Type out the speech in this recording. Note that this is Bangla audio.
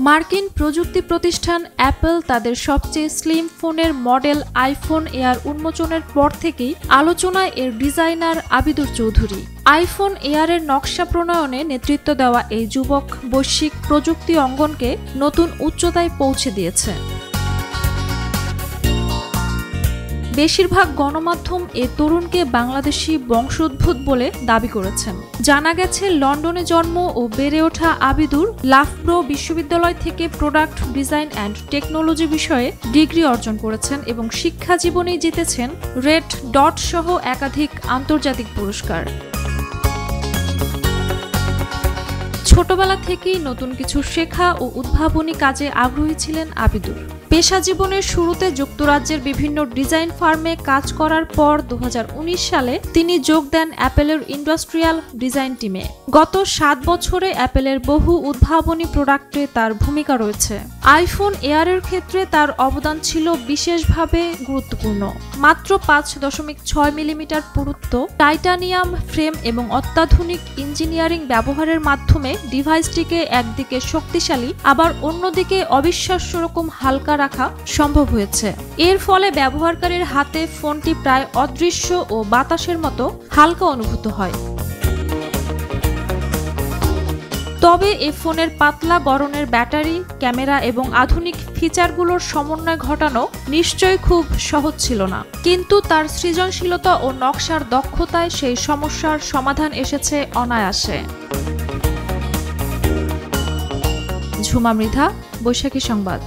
মার্কিন প্রযুক্তি প্রতিষ্ঠান অ্যাপল তাদের সবচেয়ে স্লিম ফোনের মডেল আইফোন এয়ার উন্মোচনের পর থেকেই আলোচনায় এর ডিজাইনার আবিদুর চৌধুরী। আইফোন এয়ারের নকশা প্রণয়নে নেতৃত্ব দেওয়া এই যুবক বৈশ্বিক প্রযুক্তি অঙ্গনকে নতুন উচ্চতায় পৌঁছে দিয়েছে। বেশিরভাগ গণমাধ্যম এ তরুণকে বাংলাদেশি বংশোদ্ভূত বলে দাবি করেছেন। জানা গেছে, লন্ডনে জন্ম ও বেড়ে ওঠা আবিদুর লাফব্রো বিশ্ববিদ্যালয় থেকে প্রোডাক্ট ডিজাইন অ্যান্ড টেকনোলজি বিষয়ে ডিগ্রি অর্জন করেছেন এবং শিক্ষা জীবনেই জিতেছেন রেড ডট সহ একাধিক আন্তর্জাতিক পুরস্কার। ছোটবেলা থেকেই নতুন কিছু শেখা ও উদ্ভাবনী কাজে আগ্রহী ছিলেন আবিদুর। পেশা জীবনের শুরুতে যুক্তরাজ্যের বিভিন্ন ডিজাইন ফার্মে কাজ করার পর 2019 সালে তিনি যোগ দেন অ্যাপেলের ইন্ডাস্ট্রিয়াল ডিজাইন টিমে। গত 7 বছরে অ্যাপেলের বহু উদ্ভাবনী প্রোডাক্টে তার ভূমিকা রয়েছে। আইফোন এয়ারের ক্ষেত্রে তার অবদান ছিল বিশেষভাবে গুরুত্বপূর্ণ। মাত্র 5.6 মিলিমিটার পুরুত্ব, টাইটানিয়াম ফ্রেম এবং অত্যাধুনিক ইঞ্জিনিয়ারিং ব্যবহারের মাধ্যমে ডিভাইসটিকে একদিকে শক্তিশালী আবার অন্যদিকে অবিশ্বাস্য রকম হালকা রাখা সম্ভব হয়েছে। এর ফলে ব্যবহারকারীর হাতে ফোনটি প্রায় অদৃশ্য ও বাতাসের মতো হালকা অনুভূত হয়। তবে এই ফোনের পাতলা গড়নের ব্যাটারি, ক্যামেরা এবং আধুনিক ফিচারগুলোর সমন্বয় ঘটানো নিশ্চয়ই খুব সহজ ছিল না, কিন্তু তার সৃজনশীলতা ও নকশার দক্ষতায় সেই সমস্যার সমাধান এসেছে অনায়াসে। ঝুমা মৃধা, বৈশাখী সংবাদ।